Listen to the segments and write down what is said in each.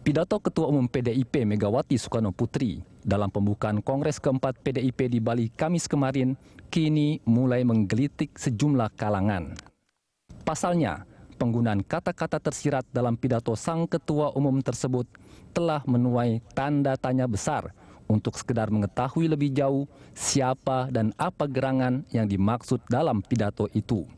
Pidato Ketua Umum PDIP Megawati Soekarno Putri dalam pembukaan Kongres keempat PDIP di Bali Kamis kemarin kini mulai menggelitik sejumlah kalangan. Pasalnya, penggunaan kata-kata tersirat dalam pidato sang Ketua Umum tersebut telah menuai tanda tanya besar untuk sekedar mengetahui lebih jauh siapa dan apa gerangan yang dimaksud dalam pidato itu.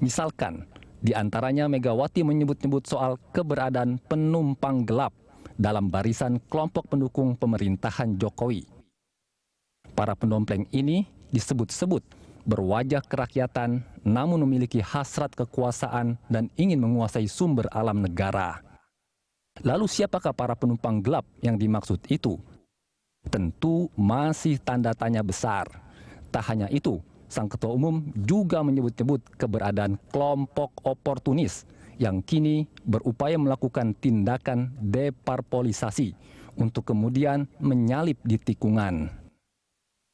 Misalkan, di antaranya Megawati menyebut-nyebut soal keberadaan penumpang gelap dalam barisan kelompok pendukung pemerintahan Jokowi. Para pendompleng ini disebut-sebut berwajah kerakyatan namun memiliki hasrat kekuasaan dan ingin menguasai sumber alam negara. Lalu siapakah para penumpang gelap yang dimaksud itu? Tentu masih tanda tanya besar. Tak hanya itu, sang Ketua Umum juga menyebut-nyebut keberadaan kelompok oportunis yang kini berupaya melakukan tindakan deparpolisasi untuk kemudian menyalip di tikungan.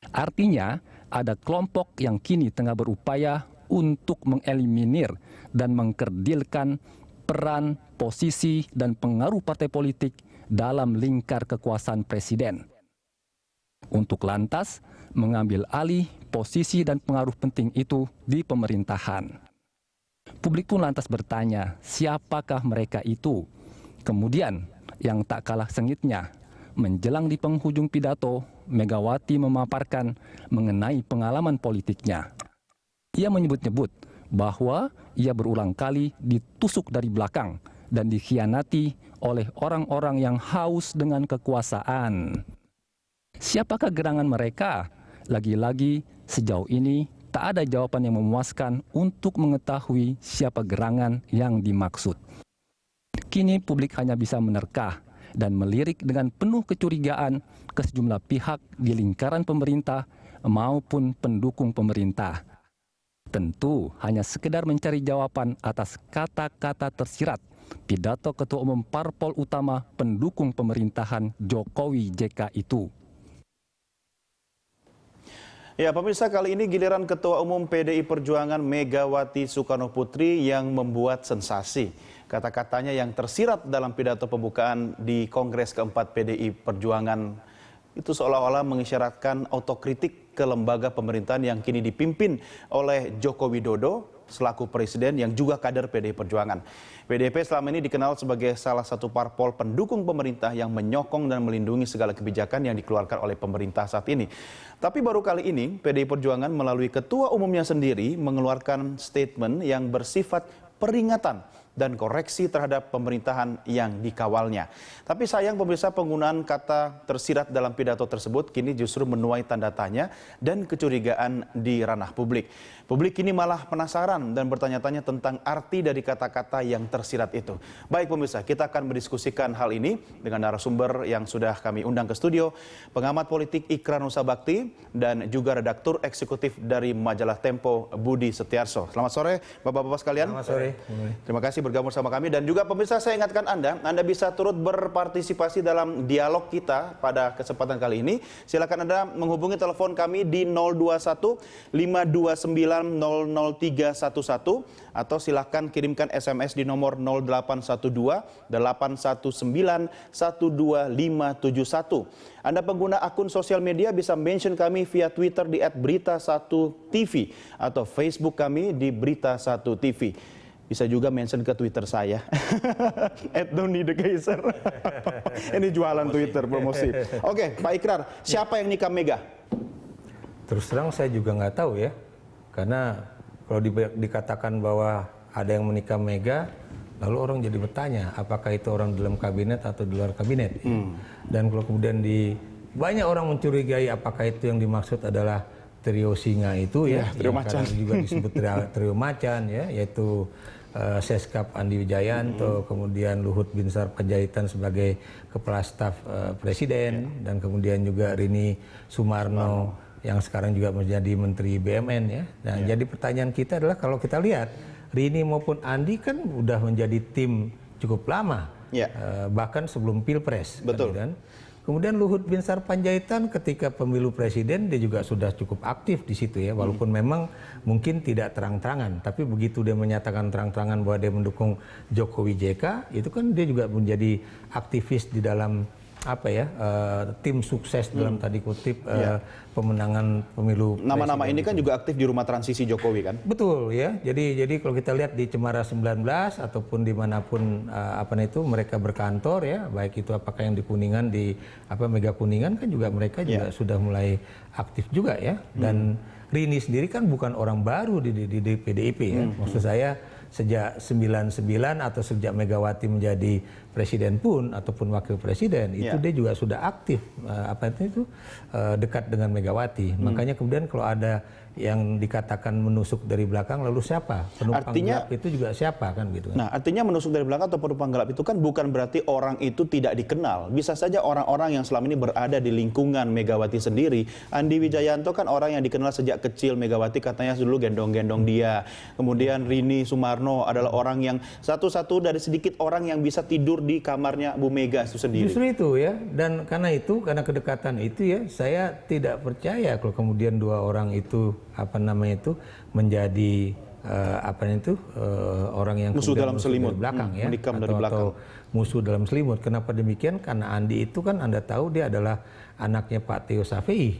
Artinya, ada kelompok yang kini tengah berupaya untuk mengeliminir dan mengkerdilkan peran, posisi, dan pengaruh partai politik dalam lingkar kekuasaan presiden. Untuk lantas mengambil alih posisi dan pengaruh penting itu di pemerintahan. Publik pun lantas bertanya, siapakah mereka itu? Kemudian, yang tak kalah sengitnya, menjelang di penghujung pidato, Megawati memaparkan mengenai pengalaman politiknya. Ia menyebut-nyebut bahwa ia berulang kali ditusuk dari belakang dan dikhianati oleh orang-orang yang haus dengan kekuasaan. Siapakah gerangan mereka? Lagi-lagi, sejauh ini tak ada jawaban yang memuaskan untuk mengetahui siapa gerangan yang dimaksud. Kini publik hanya bisa menerka dan melirik dengan penuh kecurigaan ke sejumlah pihak di lingkaran pemerintah maupun pendukung pemerintah. Tentu hanya sekedar mencari jawaban atas kata-kata tersirat pidato Ketua Umum Parpol Utama pendukung pemerintahan Jokowi JK itu. Ya, pemirsa, kali ini giliran Ketua Umum PDI Perjuangan Megawati Soekarno Putri yang membuat sensasi. Kata-katanya yang tersirat dalam pidato pembukaan di Kongres keempat PDI Perjuangan itu seolah-olah mengisyaratkan autokritik ke lembaga pemerintahan yang kini dipimpin oleh Joko Widodo selaku presiden yang juga kader PDI Perjuangan. PDIP selama ini dikenal sebagai salah satu parpol pendukung pemerintah yang menyokong dan melindungi segala kebijakan yang dikeluarkan oleh pemerintah saat ini. Tapi baru kali ini PDI Perjuangan melalui ketua umumnya sendiri mengeluarkan statement yang bersifat peringatan dan koreksi terhadap pemerintahan yang dikawalnya. Tapi sayang pemirsa, penggunaan kata tersirat dalam pidato tersebut kini justru menuai tanda tanya dan kecurigaan di ranah publik. Publik kini malah penasaran dan bertanya-tanya tentang arti dari kata-kata yang tersirat itu. Baik pemirsa, kita akan mendiskusikan hal ini dengan narasumber yang sudah kami undang ke studio, pengamat politik Ikrar Nusa Bakti dan juga redaktur eksekutif dari majalah Tempo Budi Setiarso. Selamat sore Bapak-bapak sekalian. Selamat sore. Terima kasih bergabung sama kami dan juga pemirsa, saya ingatkan Anda bisa turut berpartisipasi dalam dialog kita pada kesempatan kali ini. Silakan Anda menghubungi telepon kami di 021 529 00311 atau silakan kirimkan SMS di nomor 0812 819 12571. Anda pengguna akun sosial media bisa mention kami via Twitter di @berita1tv atau Facebook kami di Berita1TV. Bisa juga mention ke Twitter saya, @DoniTheKaiser. Ini jualan Twitter, promosi. Oke, Pak Ikrar, siapa yang nikah Mega? Terus terang saya juga nggak tahu ya, karena kalau dikatakan bahwa ada yang menikah Mega, lalu orang jadi bertanya, apakah itu orang dalam kabinet atau di luar kabinet? Dan kalau kemudian banyak orang mencurigai apakah itu yang dimaksud adalah trio singa itu ya, trio macan. Juga disebut trio macan ya, yaitu Seskap Andi Wijayanto, kemudian Luhut Binsar Panjaitan sebagai kepala staf presiden, dan kemudian juga Rini Sumarno yang sekarang juga menjadi Menteri BUMN ya. Nah, jadi pertanyaan kita adalah kalau kita lihat Rini maupun Andi kan udah menjadi tim cukup lama, bahkan sebelum Pilpres. Betul. Kan? Kemudian Luhut Binsar Panjaitan ketika pemilu presiden dia juga sudah cukup aktif di situ ya, walaupun memang mungkin tidak terang-terangan, tapi begitu dia menyatakan terang-terangan bahwa dia mendukung Jokowi JK, itu kan dia juga menjadi aktivis di dalam tim sukses dalam tadi kutip pemenangan pemilu. Nama-nama ini kan juga aktif di rumah transisi Jokowi kan? Betul ya. Jadi kalau kita lihat di Cemara 19 ataupun dimanapun mereka berkantor ya, baik itu apakah yang di Kuningan di Mega Kuningan kan juga mereka juga sudah mulai aktif juga ya. Dan Rini sendiri kan bukan orang baru di PDIP ya. Maksud saya sejak 99 atau sejak Megawati menjadi presiden pun ataupun wakil presiden itu dia juga sudah aktif dekat dengan Megawati. Makanya kemudian kalau ada yang dikatakan menusuk dari belakang, lalu siapa penumpang gelap itu juga siapa kan gitu kan. Nah, artinya menusuk dari belakang atau penumpang gelap itu kan bukan berarti orang itu tidak dikenal. Bisa saja orang-orang yang selama ini berada di lingkungan Megawati sendiri. Andi Wijayanto kan orang yang dikenal sejak kecil Megawati, katanya dulu gendong-gendong dia. Kemudian Rini Sumarno adalah orang yang satu-satu dari sedikit orang yang bisa tidur di kamarnya Bu Mega itu sendiri. Justru itu ya, dan karena kedekatan itu ya, saya tidak percaya kalau kemudian dua orang itu menjadi orang yang musuh dalam selimut belakang ya, menikam dari belakang. atau musuh dalam selimut. Kenapa demikian? Karena Andi itu kan Anda tahu dia adalah anaknya Pak Teo Safei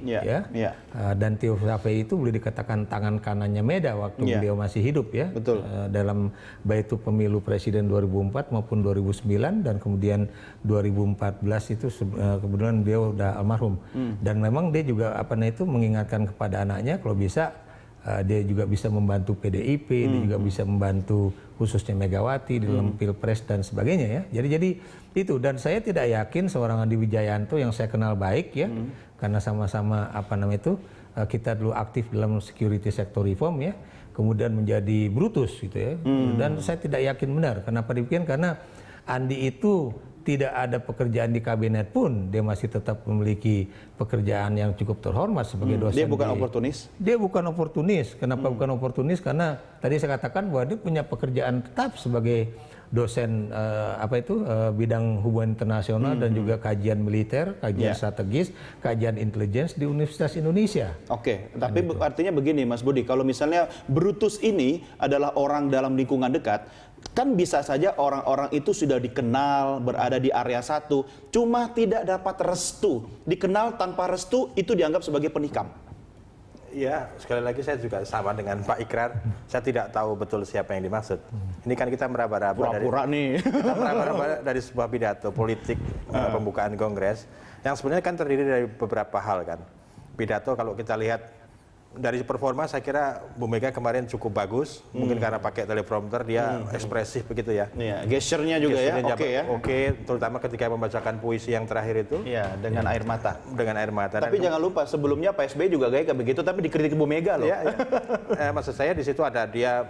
dan Teo Safei itu boleh dikatakan tangan kanannya Meda waktu beliau masih hidup ya. Betul. Dalam baik itu pemilu presiden 2004 maupun 2009 dan kemudian 2014 itu kebetulan beliau udah almarhum. Dan memang dia juga mengingatkan kepada anaknya kalau bisa dia juga bisa membantu PDIP, dia juga bisa membantu khususnya Megawati di dalam Pilpres dan sebagainya ya. Jadi itu, dan saya tidak yakin seorang Andi Wijayanto yang saya kenal baik ya, karena sama-sama kita dulu aktif dalam security sector reform ya, kemudian menjadi Brutus gitu ya. Dan saya tidak yakin benar. Kenapa demikian? Karena Andi itu tidak ada pekerjaan di kabinet pun, dia masih tetap memiliki pekerjaan yang cukup terhormat sebagai dosen. Dia bukan oportunis? Dia bukan oportunis. Kenapa bukan oportunis? Karena tadi saya katakan bahwa dia punya pekerjaan tetap sebagai dosen bidang hubungan internasional dan juga kajian militer, kajian strategis, kajian intelligence di Universitas Indonesia. Oke, tapi artinya begini Mas Budi, kalau misalnya Brutus ini adalah orang dalam lingkungan dekat, kan bisa saja orang-orang itu sudah dikenal, berada di area satu, cuma tidak dapat restu. Dikenal tanpa restu itu dianggap sebagai penikam. Ya, sekali lagi saya juga sama dengan Pak Ikrar. Saya tidak tahu betul siapa yang dimaksud. Ini kan kita meraba-raba dari sebuah pidato politik pembukaan Kongres yang sebenarnya kan terdiri dari beberapa hal kan. Pidato kalau kita lihat dari performa, saya kira Bu Mega kemarin cukup bagus. Mungkin karena pakai teleprompter dia ekspresif begitu ya. Iya, gesturnya juga Oke, terutama ketika membacakan puisi yang terakhir itu. Iya, dengan air mata. Dengan air mata. Tapi jangan lupa sebelumnya Pak SBY juga kayak begitu, tapi dikritik Bu Mega loh. Iya. Maksud saya di situ ada dia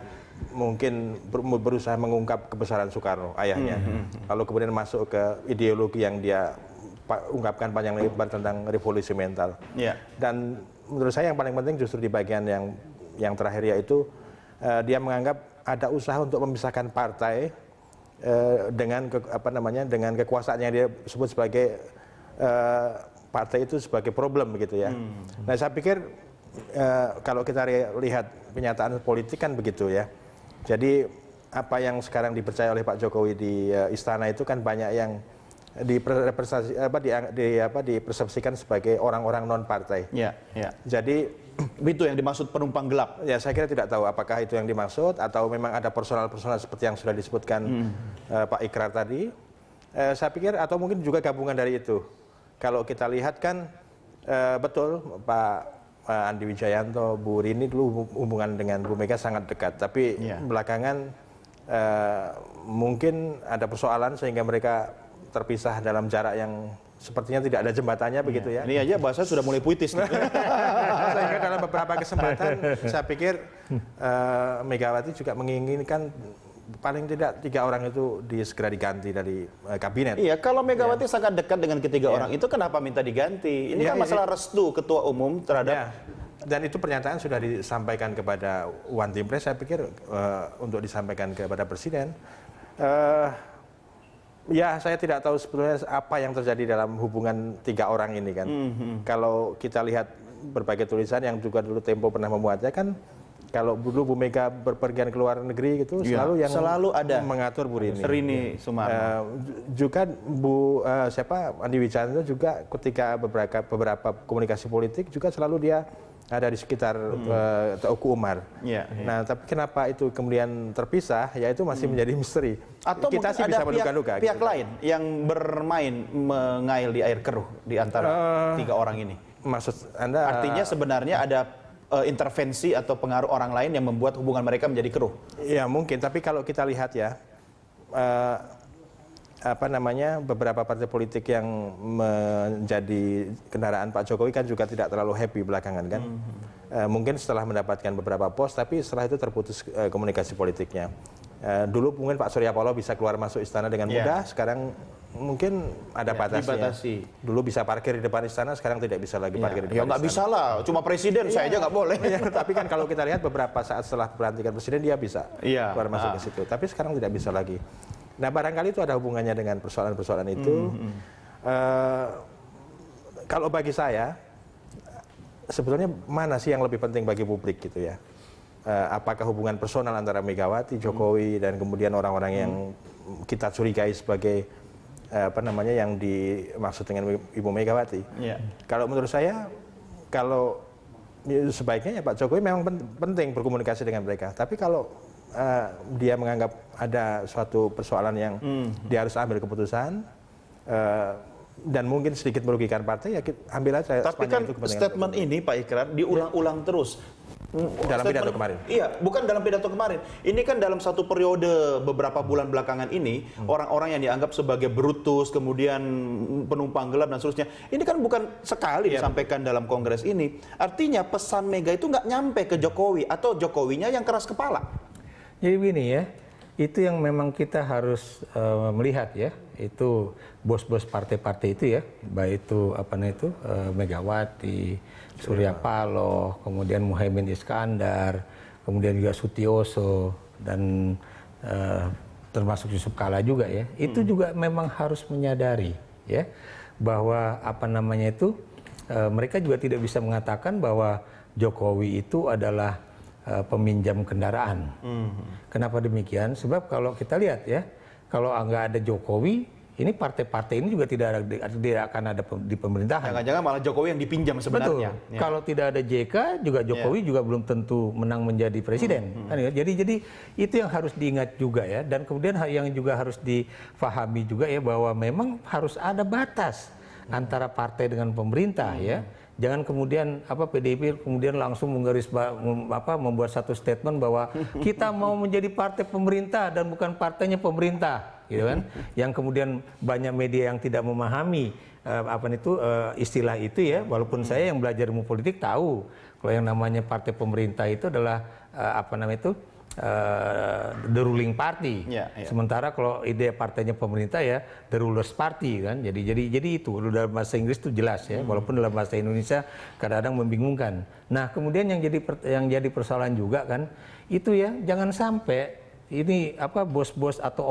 mungkin berusaha mengungkap kebesaran Soekarno, ayahnya. Lalu kemudian masuk ke ideologi yang dia ungkapkan panjang lebar tentang revolusi mental. Iya. Dan menurut saya yang paling penting justru di bagian yang terakhir, yaitu dia menganggap ada usaha untuk memisahkan partai dengan dengan kekuasaan yang dia sebut sebagai partai itu sebagai problem begitu ya. Nah, saya pikir kalau kita lihat kenyataan politik kan begitu ya. Jadi apa yang sekarang dipercaya oleh Pak Jokowi di istana itu kan banyak yang dipersepsikan sebagai orang-orang non partai. Ya. Jadi itu yang dimaksud penumpang gelap. Ya, saya kira tidak tahu apakah itu yang dimaksud atau memang ada personal-personal seperti yang sudah disebutkan Pak Ikrar tadi. Saya pikir atau mungkin juga gabungan dari itu. Kalau kita lihat kan betul Pak Andi Wijayanto, Bu Rini dulu hubungan dengan Bu Mega sangat dekat, tapi belakangan mungkin ada persoalan sehingga mereka terpisah dalam jarak yang sepertinya tidak ada jembatannya begitu ya. Ini aja bahasa sudah mulai puitis. Sehingga dalam beberapa kesempatan saya pikir Megawati juga menginginkan paling tidak 3 orang itu segera diganti dari kabinet. Iya, kalau Megawati sangat dekat dengan ketiga orang itu kenapa minta diganti? Ini kan masalah restu ketua umum terhadap. Dan itu pernyataan sudah disampaikan kepada One Team Press, saya pikir untuk disampaikan kepada Presiden. Ya, saya tidak tahu sebetulnya apa yang terjadi dalam hubungan tiga orang ini kan. Kalau kita lihat berbagai tulisan yang juga dulu Tempo pernah memuatnya kan, kalau dulu Bu Mega berpergian ke luar negeri gitu selalu ada mengatur Bu Rini. Rini Sumarno. Juga Andi Wijanto juga ketika beberapa komunikasi politik juga selalu dia ada di sekitar Teuku Umar. Nah, tapi kenapa itu kemudian terpisah? Ya itu masih menjadi misteri. Atau kita sih ada bisa menduga-duga. pihak lain yang bermain mengail di air keruh di antara tiga orang ini. Maksud Anda? Artinya sebenarnya ada intervensi atau pengaruh orang lain yang membuat hubungan mereka menjadi keruh. Ya mungkin, tapi kalau kita lihat ya, beberapa partai politik yang menjadi kendaraan Pak Jokowi kan juga tidak terlalu happy belakangan kan. Mungkin setelah mendapatkan beberapa pos, tapi setelah itu terputus komunikasi politiknya. Dulu mungkin Pak Surya Paloh bisa keluar masuk istana dengan mudah, sekarang mungkin ada batasnya. Dibatasi. Dulu bisa parkir di depan istana, sekarang tidak bisa lagi parkir di depan Ya nggak bisa lah, cuma presiden saya aja nggak boleh. Tapi kan kalau kita lihat beberapa saat setelah pelantikan presiden dia bisa keluar masuk ke situ. Tapi sekarang tidak bisa lagi. Nah barangkali itu ada hubungannya dengan persoalan-persoalan itu. Kalau bagi saya, sebetulnya mana sih yang lebih penting bagi publik gitu ya? Apakah hubungan personal antara Megawati, Jokowi, dan kemudian orang-orang yang kita curigai sebagai yang dimaksud dengan Ibu Megawati? Kalau menurut saya, kalau sebaiknya ya Pak Jokowi memang penting berkomunikasi dengan mereka. Tapi kalau dia menganggap ada suatu persoalan yang dia harus ambil keputusan dan mungkin sedikit merugikan partai, ya ambil aja. Tapi kan statement ini Pak Ikrar diulang-ulang terus. Dalam pidato kemarin? Iya, bukan dalam pidato kemarin. Ini kan dalam satu periode beberapa bulan belakangan ini, orang-orang yang dianggap sebagai brutus, kemudian penumpang gelap dan seterusnya. Ini kan bukan sekali disampaikan dalam kongres ini. Artinya pesan Mega itu nggak nyampe ke Jokowi, atau Jokowinya yang keras kepala. Jadi begini ya, itu yang memang kita harus melihat ya, itu bos-bos partai-partai itu ya, baik itu Megawati, Surya Paloh, kemudian Muhaimin Iskandar, kemudian juga Sutioso, dan termasuk Yusuf Kala juga ya, itu juga memang harus menyadari ya, bahwa mereka juga tidak bisa mengatakan bahwa Jokowi itu adalah peminjam kendaraan. Kenapa demikian? Sebab kalau kita lihat ya, kalau nggak ada Jokowi, ini partai-partai ini juga tidak akan ada di pemerintahan. Jangan-jangan malah Jokowi yang dipinjam sebenarnya. Betul. Kalau tidak ada JK, juga Jokowi juga belum tentu menang menjadi presiden. Jadi itu yang harus diingat juga ya. Dan kemudian yang juga harus difahami juga ya, bahwa memang harus ada batas antara partai dengan pemerintah ya. Jangan kemudian PDIP kemudian langsung membuat satu statement bahwa kita mau menjadi partai pemerintah dan bukan partainya pemerintah, gitu kan? Yang kemudian banyak media yang tidak memahami istilah itu ya. Walaupun saya yang belajar ilmu politik tahu kalau yang namanya partai pemerintah itu adalah the ruling party. Sementara kalau ide partainya pemerintah ya the rulers party kan. Jadi itu dalam bahasa Inggris itu jelas ya. Walaupun dalam bahasa Indonesia kadang-kadang membingungkan. Nah, kemudian yang jadi persoalan juga kan itu ya, jangan sampai ini bos-bos atau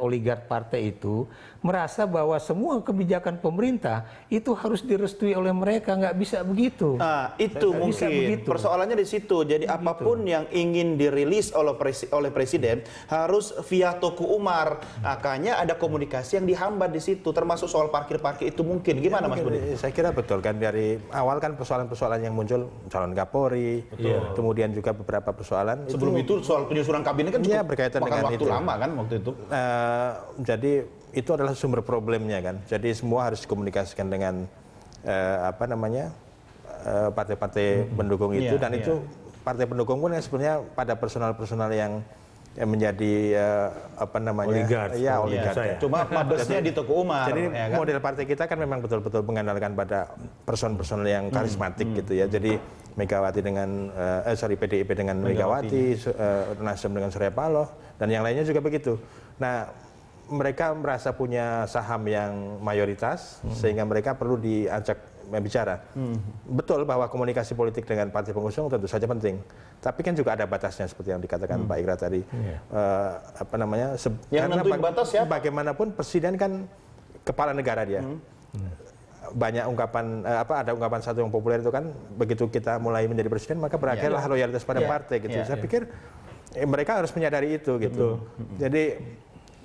oligark partai itu merasa bahwa semua kebijakan pemerintah itu harus direstui oleh mereka. Nggak bisa begitu. Nah, itu mungkin persoalannya di situ. Jadi apapun yang ingin dirilis oleh presiden harus via Teuku Umar. Makanya ada komunikasi yang dihambat di situ, termasuk soal parkir-parkir itu mungkin. Gimana Mas Budi? Saya kira betul kan, dari awal kan persoalan-persoalan yang muncul, calon Kapolri, kemudian juga beberapa persoalan. Sebelum itu soal penyusunan kabinet kan juga berkaitan makan dengan waktu itu. lama kan waktu itu. Jadi itu adalah sumber problemnya kan. Jadi semua harus dikomunikasikan dengan partai-partai pendukung itu, dan itu partai pendukung pun sebenarnya pada personal-personal yang menjadi oligark. Oligark. Cuma mabesnya di Teuku Umar. Jadi model partai kita kan memang betul-betul mengandalkan pada person-person yang karismatik gitu ya. Jadi Megawati dengan PDIP dengan Megawati, Nasdem dengan Surya Paloh, dan yang lainnya juga begitu. Nah, mereka merasa punya saham yang mayoritas, sehingga mereka perlu diajak bicara. Betul bahwa komunikasi politik dengan partai pengusung tentu saja penting, tapi kan juga ada batasnya seperti yang dikatakan Pak Ikrar tadi. Apa namanya? Yang nentuin batas siapa? Bagaimanapun presiden kan kepala negara dia. Banyak ungkapan ada ungkapan satu yang populer itu kan, begitu kita mulai menjadi presiden maka berakhirlah loyalitas pada partai gitu. Saya pikir mereka harus menyadari itu gitu. Jadi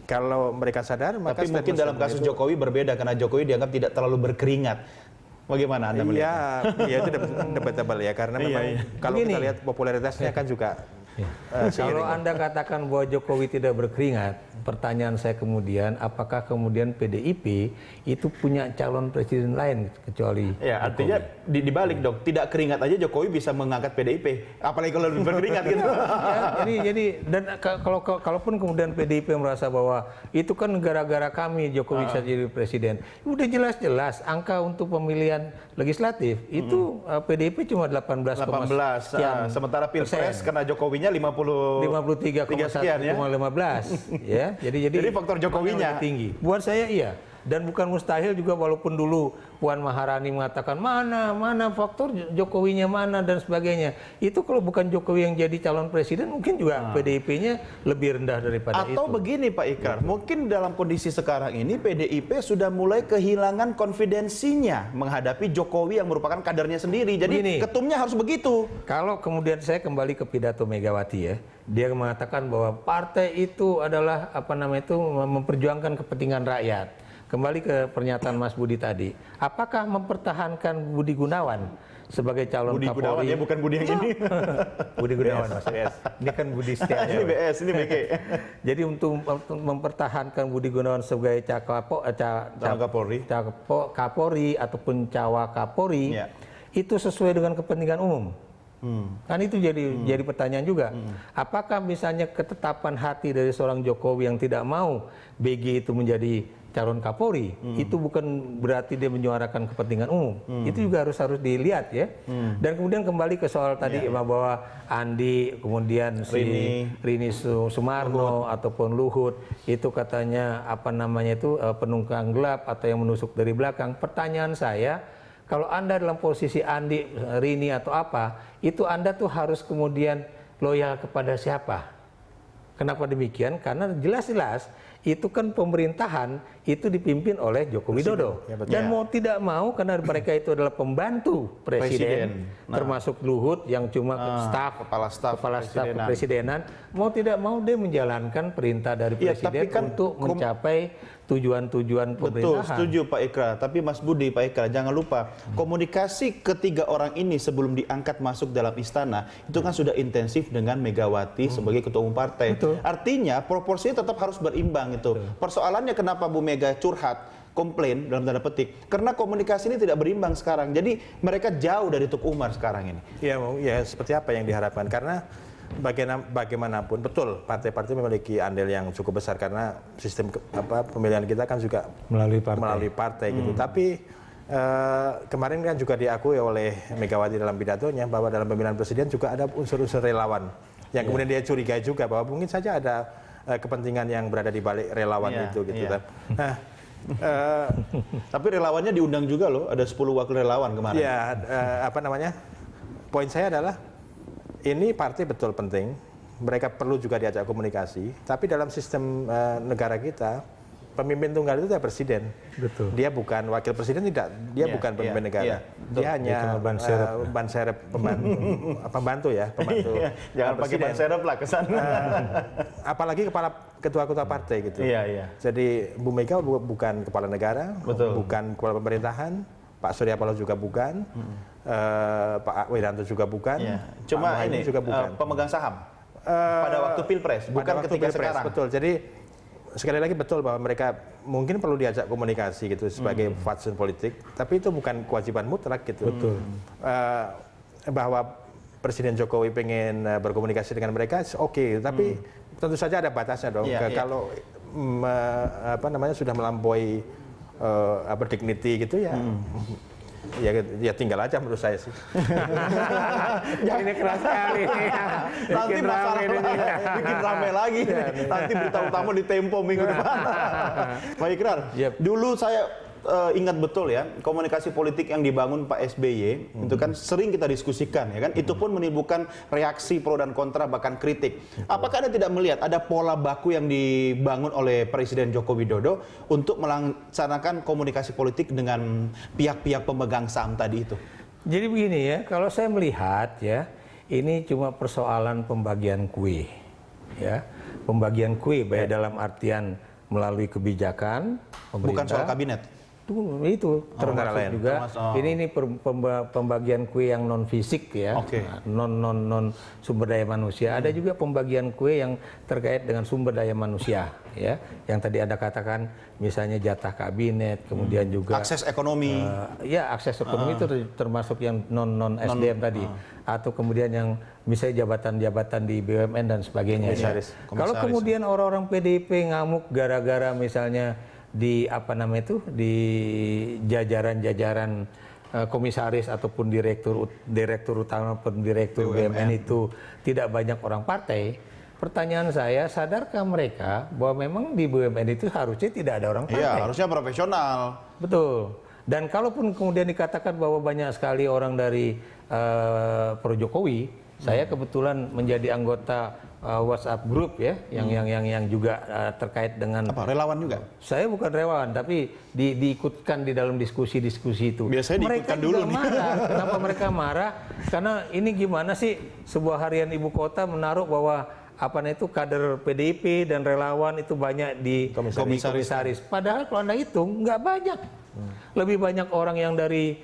kalau mereka sadar maka tapi mungkin dalam kasus Jokowi berbeda karena Jokowi dianggap tidak terlalu berkeringat. Bagaimana Anda melihat? Iya, itu debatable ya, karena memang kalau kita lihat popularitasnya kan juga Kalau Anda katakan bahwa Jokowi tidak berkeringat, pertanyaan saya kemudian, apakah kemudian PDIP itu punya calon presiden lain kecuali Ya, artinya dibalik dong, tidak keringat aja Jokowi bisa mengangkat PDIP, apalagi kalau berkeringat gitu. Ya, jadi dan kalaupun kemudian PDIP merasa bahwa itu kan gara-gara kami Jokowi bisa jadi presiden, udah jelas-jelas angka untuk pemilihan legislatif itu PDIP cuma 18 sekian sementara Pilpres karena Jokowinya 53,1,15 ya. Jadi faktor Jokowinya tinggi. Buat saya iya. Dan bukan mustahil juga, walaupun dulu Puan Maharani mengatakan mana faktor Jokowinya mana dan sebagainya. Itu kalau bukan Jokowi yang jadi calon presiden mungkin juga PDIP-nya lebih rendah daripada itu. Atau begini Pak Ikrar, mungkin dalam kondisi sekarang ini PDIP sudah mulai kehilangan konfidensinya menghadapi Jokowi yang merupakan kadernya sendiri. Jadi begini, ketumnya harus begitu. Kalau kemudian saya kembali ke pidato Megawati ya, dia mengatakan bahwa partai itu adalah memperjuangkan kepentingan rakyat. Kembali ke pernyataan Mas Budi tadi, apakah mempertahankan Budi Gunawan sebagai calon Budi Kapolri? Gunawan ya, bukan Budi yang ini. Budi Gunawan Mas. Ini kan Budi Setiawan. Ini BS, ini BK. Jadi untuk mempertahankan Budi Gunawan sebagai Kapolri ataupun Cawa Kapolri, itu sesuai dengan kepentingan umum. Kan itu jadi pertanyaan juga. Apakah misalnya ketetapan hati dari seorang Jokowi yang tidak mau BG itu menjadi calon Kapolri, itu bukan berarti dia menyuarakan kepentingan umum. Itu juga harus dilihat ya. Dan kemudian kembali ke soal tadi bahwa Andi, kemudian Rini Sumarno ataupun Luhut itu katanya penunggang gelap atau yang menusuk dari belakang. Pertanyaan saya, kalau Anda dalam posisi Andi, Rini atau apa, itu Anda tuh harus kemudian loyal kepada siapa? Kenapa demikian? Karena jelas-jelas itu kan pemerintahan itu dipimpin oleh Joko Widodo. Dan mau tidak mau, karena mereka itu adalah pembantu presiden. Termasuk Luhut yang cuma kepala staf kepresidenan, mau tidak mau dia menjalankan perintah dari presiden untuk mencapai tujuan-tujuan pemerintahan. Betul, setuju Pak Ikrar. Tapi Mas Budi, Pak Ikrar, jangan lupa komunikasi ketiga orang ini sebelum diangkat masuk dalam istana itu kan sudah intensif dengan Megawati sebagai ketua umum partai. Artinya proporsinya tetap harus berimbang itu. Persoalannya kenapa Bu Mega curhat, komplain dalam tanda petik, karena komunikasi ini tidak berimbang sekarang. Jadi mereka jauh dari Tuk Umar sekarang ini. Ya seperti apa yang diharapkan, karena bagaimanapun betul partai-partai memiliki andil yang cukup besar karena sistem pemilihan kita kan juga melalui partai gitu. Tapi kemarin kan juga diakui oleh Megawati dalam pidatonya bahwa dalam pemilihan presiden juga ada unsur-unsur relawan yang kemudian dia curigai juga bahwa mungkin saja ada kepentingan yang berada di balik relawan itu gitu kan. Nah, tapi relawannya diundang juga loh, ada 10 wakil relawan kemarin. Ya, poin saya adalah ini partai betul penting, mereka perlu juga diajak komunikasi, tapi dalam sistem negara kita, pemimpin tunggal itu adalah presiden. Betul. Dia bukan wakil presiden, dia bukan pemimpin negara. Dia hanya ban serep pembantu ya, pembantu. Jangan pakai ban serep lah kesana. Apalagi ketua-ketua partai gitu. Jadi Bu Mega bukan kepala negara, bukan kepala pemerintahan. Pak Surya Paloh juga bukan, Pak Wiranto juga bukan, cuma Pak ini juga bukan. Pemegang saham pada waktu Pilpres, bukan ketika sekarang. Betul. Jadi sekali lagi betul bahwa mereka mungkin perlu diajak komunikasi gitu sebagai fatsun politik, tapi itu bukan kewajiban mutlak gitu. Betul. Bahwa Presiden Jokowi pengen berkomunikasi dengan mereka, oke, tapi tentu saja ada batasnya dong. Kalau sudah melampaui dignity gitu ya. Ya tinggal aja menurut saya sih. Ini keras sekali. Nanti masalah bikin rame lagi. Nanti berita utama di Tempo minggu depan. Pak Ikrar, dulu saya ingat betul ya, komunikasi politik yang dibangun Pak SBY itu kan sering kita diskusikan ya kan, itu pun menimbulkan reaksi pro dan kontra bahkan kritik. Apakah Anda tidak melihat ada pola baku yang dibangun oleh Presiden Joko Widodo untuk melaksanakan komunikasi politik dengan pihak-pihak pemegang saham tadi itu? Jadi begini ya, kalau saya melihat ya, ini cuma persoalan pembagian kue, ya, pembagian kue baik dalam artian melalui kebijakan pemerintah. Bukan soal kabinet. Itu termasuk juga ini pembagian kue yang non fisik ya, non sumber daya manusia. Ada juga pembagian kue yang terkait dengan sumber daya manusia ya, yang tadi Anda katakan misalnya jatah kabinet, kemudian juga akses ekonomi. Ya, akses ekonomi itu termasuk yang non SDM tadi, atau kemudian yang misalnya jabatan-jabatan di BUMN dan sebagainya. Komisaris. Kalau kemudian orang-orang PDIP ngamuk gara-gara misalnya di di jajaran-jajaran komisaris ataupun direktur utama ataupun direktur BUMN itu tidak banyak orang partai, pertanyaan saya, sadarkah mereka bahwa memang di BUMN itu harusnya tidak ada orang partai? Iya, harusnya profesional. Betul. Dan kalaupun kemudian dikatakan bahwa banyak sekali orang dari pro Jokowi, saya kebetulan menjadi anggota WhatsApp group ya, yang juga terkait dengan relawan juga. Saya bukan relawan, tapi diikutkan di dalam diskusi-diskusi itu. Biasanya mereka diikutkan dulu juga marah. Kenapa mereka marah? Karena ini gimana sih sebuah harian ibu kota menaruh bahwa itu kader PDIP dan relawan itu banyak di komisaris. Padahal kalau Anda hitung nggak banyak. Lebih banyak orang yang dari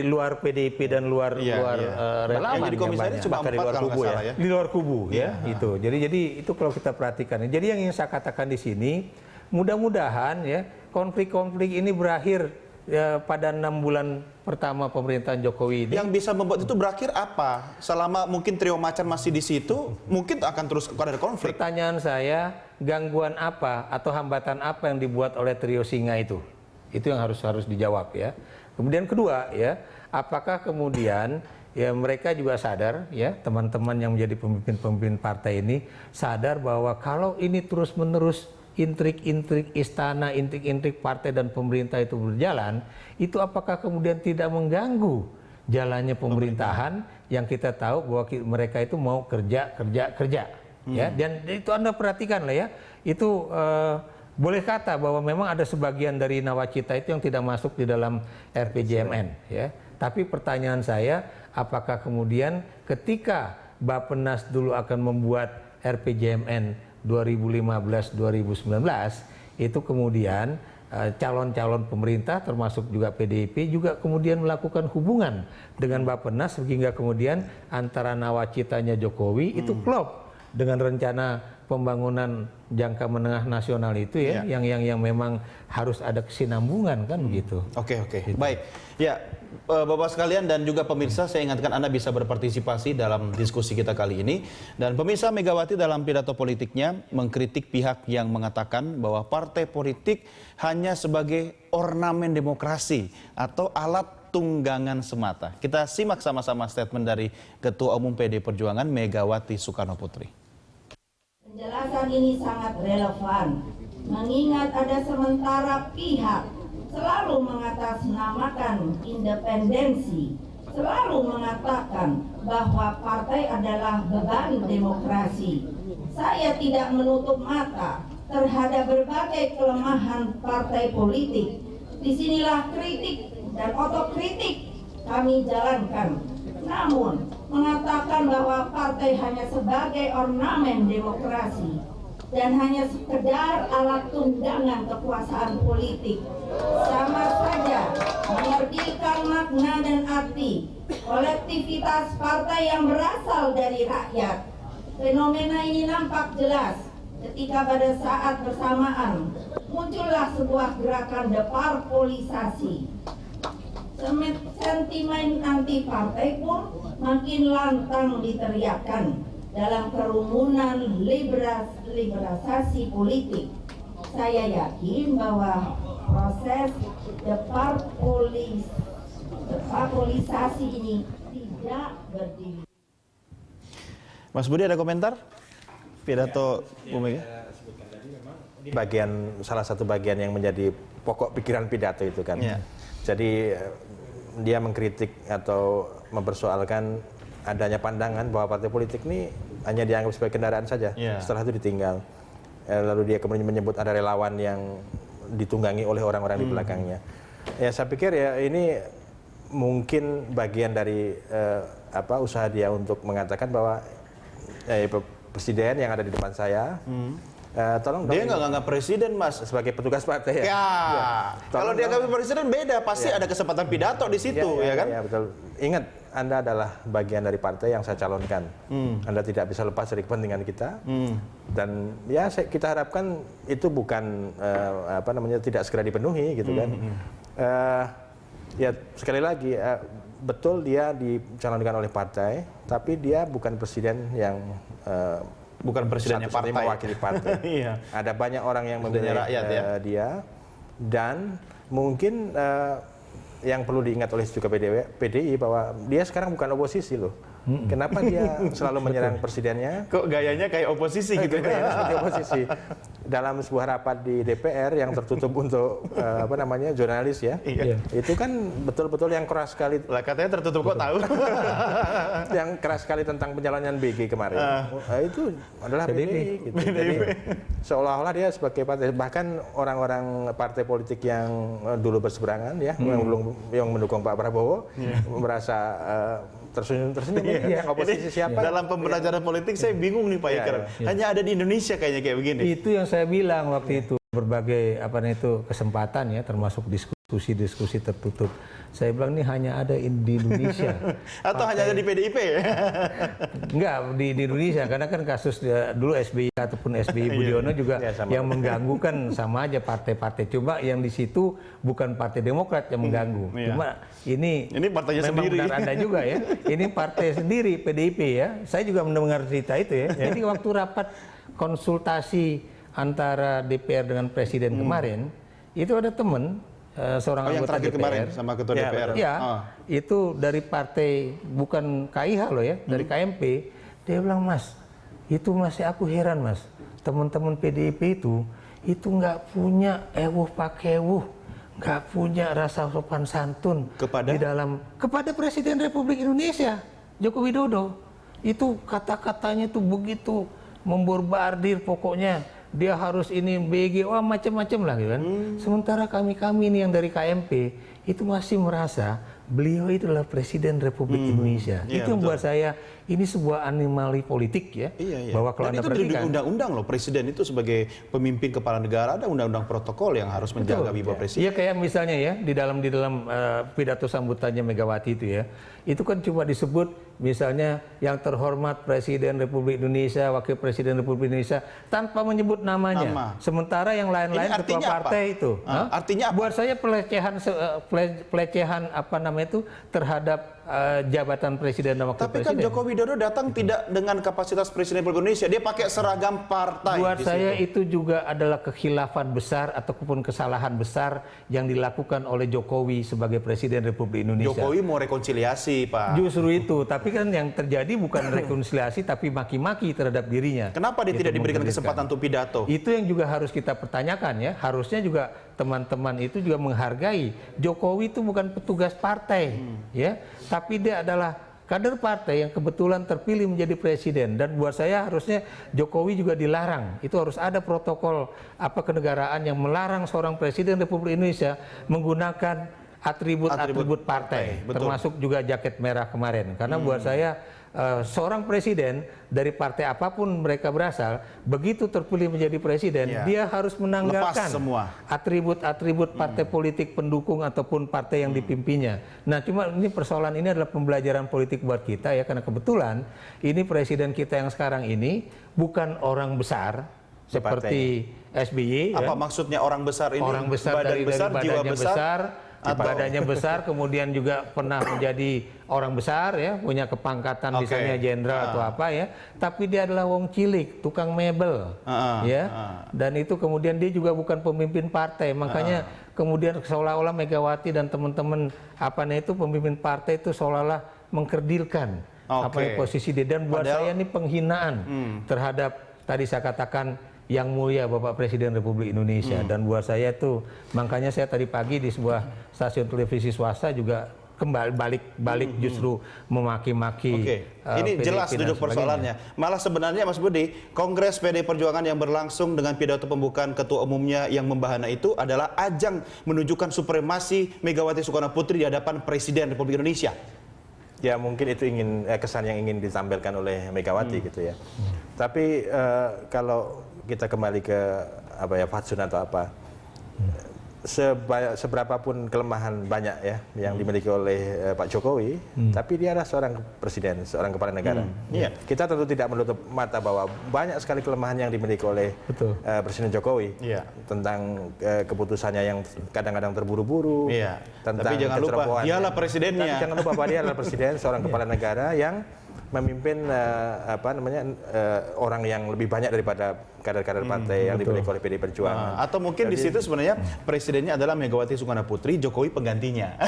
luar PDIP dan luar relawan yang jadi komisaris cuma 4 kalau nggak salah ya. Di luar kubu ya, itu. Jadi itu kalau kita perhatikan. Jadi yang ingin saya katakan di sini, mudah-mudahan ya konflik-konflik ini berakhir ya, pada 6 bulan pertama pemerintahan Jokowi ini. Yang bisa membuat itu berakhir apa? Selama mungkin trio macan masih di situ, mungkin akan terus ada konflik. Pertanyaan saya, gangguan apa atau hambatan apa yang dibuat oleh trio singa itu? Itu yang harus dijawab ya. Kemudian kedua ya, apakah kemudian ya mereka juga sadar ya, teman-teman yang menjadi pemimpin-pemimpin partai ini sadar bahwa kalau ini terus-menerus intrik-intrik istana, intrik-intrik partai dan pemerintah itu berjalan, itu apakah kemudian tidak mengganggu jalannya pemerintahan yang kita tahu bahwa mereka itu mau kerja ya. Dan itu Anda perhatikan lah ya, itu boleh kata bahwa memang ada sebagian dari nawacita itu yang tidak masuk di dalam RPJMN ya. Tapi pertanyaan saya, apakah kemudian ketika Bappenas dulu akan membuat RPJMN 2015-2019 itu kemudian calon-calon pemerintah termasuk juga PDIP juga kemudian melakukan hubungan dengan Bappenas sehingga kemudian antara nawacitanya Jokowi itu klop dengan rencana pembangunan jangka menengah nasional itu ya, yang memang harus ada kesinambungan kan begitu. Oke. Gitu. Baik. Ya, Bapak sekalian dan juga pemirsa, saya ingatkan Anda bisa berpartisipasi dalam diskusi kita kali ini. Dan pemirsa, Megawati dalam pidato politiknya mengkritik pihak yang mengatakan bahwa partai politik hanya sebagai ornamen demokrasi atau alat tunggangan semata. Kita simak sama-sama statement dari Ketua Umum PD Perjuangan Megawati Soekarnoputri. Penjelasan ini sangat relevan, mengingat ada sementara pihak selalu mengatasnamakan independensi, selalu mengatakan bahwa partai adalah beban demokrasi. Saya tidak menutup mata terhadap berbagai kelemahan partai politik. Disinilah kritik dan otokritik kami jalankan. Namun, mengatakan bahwa partai hanya sebagai ornamen demokrasi dan hanya sekedar alat tunggangan kekuasaan politik sama saja mengerdilkan makna dan arti kolektivitas partai yang berasal dari rakyat. Fenomena ini nampak jelas ketika pada saat bersamaan muncullah sebuah gerakan deparpolisasi. Sentimen anti partai pun makin lantang diteriakkan dalam kerumunan liberalisasi politik. Saya yakin bahwa proses deparpolisasi ini tidak berdiri. Mas Budi ada komentar? Pidato Bu Mega? Sebutkan tadi memang salah satu bagian yang menjadi pokok pikiran pidato itu kan. Iya. Jadi dia mengkritik atau mempersoalkan adanya pandangan bahwa partai politik ini hanya dianggap sebagai kendaraan saja. Iya. Setelah itu ditinggal. Lalu dia kemudian menyebut ada relawan yang ditunggangi oleh orang-orang di belakangnya. Ya saya pikir ya ini mungkin bagian dari usaha dia untuk mengatakan bahwa presiden yang ada di depan saya, tolong Dia dong nggak nganggap presiden, Mas. sebagai petugas partai ya. Ya, kalau dia Tolong nggak presiden beda, pasti ada kesempatan pidato di situ, ya kan? Ya, betul. Ingat, Anda adalah bagian dari partai yang saya calonkan. Anda tidak bisa lepas dari kepentingan kita. Dan ya kita harapkan itu bukan tidak segera dipenuhi gitu kan. Ya sekali lagi betul dia dicalonkan oleh partai, tapi dia bukan presiden yang Bukan presidennya satu-satunya partai. mewakili partai. Iya. Ada banyak orang yang memilih rakyat, ya. dia, dan mungkin yang perlu diingat oleh juga PDI bahwa dia sekarang bukan oposisi loh. Kenapa dia selalu menyerang presidennya? Kok gayanya kayak oposisi gitu Kayaknya ya? seperti oposisi. Dalam sebuah rapat di DPR yang tertutup untuk jurnalis ya, Iya. itu kan betul-betul yang keras sekali, Lah katanya tertutup, kok tahu? yang keras sekali tentang pencalonan BG kemarin. Itu adalah PDI. Gitu. Jadi seolah-olah dia sebagai partai, bahkan orang-orang partai politik yang dulu berseberangan ya, yang mendukung Pak Prabowo merasa tersenyum-tersenyum. Yang oposisi siapa? Dalam pembelajaran politik saya bingung nih Pak Iker. Hanya ada di Indonesia kayaknya kayak begini. Itu yang saya bilang waktu itu, berbagai kesempatan ya, termasuk diskusi tertutup. Saya bilang ini hanya ada di Indonesia. Atau hanya ada di PDIP ya? Enggak, di Indonesia, karena kan kasus dulu SBY ataupun SBY Budiono juga yang mengganggu kan sama aja partai-partai. Cuma yang di situ bukan Partai Demokrat yang mengganggu. Cuma ini partainya memang sendiri. benar Anda juga ya. Ini partai sendiri, PDIP ya. Saya juga mendengar cerita itu ya. Jadi waktu rapat konsultasi antara DPR dengan Presiden kemarin, itu ada teman, seorang yang anggota terakhir DPR. kemarin sama Ketua DPR. Ya, itu dari partai bukan KIH loh ya, dari KMP. Dia bilang, Mas, itu masih aku heran Mas, teman-teman PDIP itu nggak punya ewuh pakewuh, nggak punya rasa sopan santun kepada Presiden Republik Indonesia, Joko Widodo. Itu kata-katanya tuh begitu memborbardir, pokoknya dia harus ini BG, wah macam-macam lah gitu kan. Sementara kami ini yang dari KMP itu masih merasa beliau itu adalah Presiden Republik Indonesia. Iya, Itu yang betul. buat saya ini sebuah anomali politik ya. Iya. Bahwa kalau Dan Anda itu perhatikan, di undang-undang loh, presiden itu sebagai pemimpin kepala negara ada undang-undang protokol yang harus menjaga wibawa presiden. iya kayak misalnya ya di dalam pidato sambutannya Megawati itu ya, itu kan cuma disebut misalnya yang terhormat Presiden Republik Indonesia, Wakil Presiden Republik Indonesia tanpa menyebut namanya. Sementara yang lain-lain Ini ketua artinya partai apa? itu. Artinya apa? Buat saya pelecehan itu terhadap jabatan presiden dan wakil Tapi kan presiden. Joko Widodo datang tidak dengan kapasitas Presiden Republik Indonesia, dia pakai seragam partai. Buat di saya situ. itu juga adalah kekhilafan besar ataupun kesalahan besar yang dilakukan oleh Jokowi sebagai Presiden Republik Indonesia. Jokowi mau rekonsiliasi, Pak. Justru itu, tapi kan yang terjadi bukan rekonsiliasi tapi maki-maki terhadap dirinya. Kenapa dia Itu tidak diberikan menggulirkan. kesempatan untuk pidato? Itu yang juga harus kita pertanyakan ya. Harusnya juga teman-teman itu juga menghargai Jokowi itu bukan petugas partai ya, tapi dia adalah kader partai yang kebetulan terpilih menjadi presiden. Dan buat saya harusnya Jokowi juga dilarang. Itu harus ada protokol kenegaraan yang melarang seorang presiden Republik Indonesia menggunakan atribut partai, Betul. termasuk juga jaket merah kemarin. Karena buat saya seorang presiden dari partai apapun mereka berasal, begitu terpilih menjadi presiden, dia harus menanggalkan Lepas semua atribut partai politik pendukung ataupun partai yang dipimpinnya. Nah, cuma ini persoalan ini adalah pembelajaran politik buat kita ya, karena kebetulan ini presiden kita yang sekarang ini bukan orang besar seperti SBY. Apa maksudnya orang besar ini? Orang besar badan dari besar, jiwa badannya besar, badannya besar, kemudian juga pernah menjadi orang besar ya, punya kepangkatan misalnya jenderal atau apa ya, tapi dia adalah wong cilik, tukang mebel ya, dan itu kemudian dia juga bukan pemimpin partai, makanya kemudian seolah-olah Megawati dan teman-teman itu pemimpin partai itu seolah-olah mengkerdilkan posisi dia, dan buat saya ini penghinaan terhadap tadi saya katakan yang mulia Bapak Presiden Republik Indonesia. Dan buat saya tuh, makanya saya tadi pagi di sebuah stasiun televisi swasta juga kembali balik justru memaki-maki. Oke, ini PDIP jelas dan duduk sebagainya. persoalannya. Malah sebenarnya Mas Budi, Kongres PDI Perjuangan yang berlangsung dengan pidato pembukaan ketua umumnya yang membahana itu adalah ajang menunjukkan supremasi Megawati Soekarno Putri di hadapan Presiden Republik Indonesia. Ya mungkin itu kesan yang ingin ditampilkan oleh Megawati gitu ya. Tapi kalau kita kembali ke fatsun atau apa, seberapapun kelemahan banyak ya yang dimiliki oleh Pak Jokowi, tapi dia adalah seorang presiden, seorang kepala negara. Iya. Kita tentu tidak menutup mata bahwa banyak sekali kelemahan yang dimiliki oleh Presiden Jokowi. Iya. Tentang keputusannya yang kadang-kadang terburu-buru. Iya. Tentang Tapi jangan lupa, kecerobohan. dialah presidennya. Tapi jangan lupa bahwa dia adalah presiden, seorang kepala negara yang memimpin orang yang lebih banyak daripada kader-kader partai yang dimiliki oleh PDI Perjuangan. Atau mungkin di situ sebenarnya presidennya adalah Megawati Soekarno Putri, Jokowi penggantinya.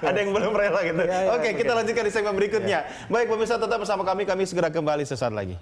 Ada yang belum rela gitu. Oke, kita lanjutkan di segmen berikutnya. Baik pemirsa, tetap bersama kami segera kembali sesaat lagi.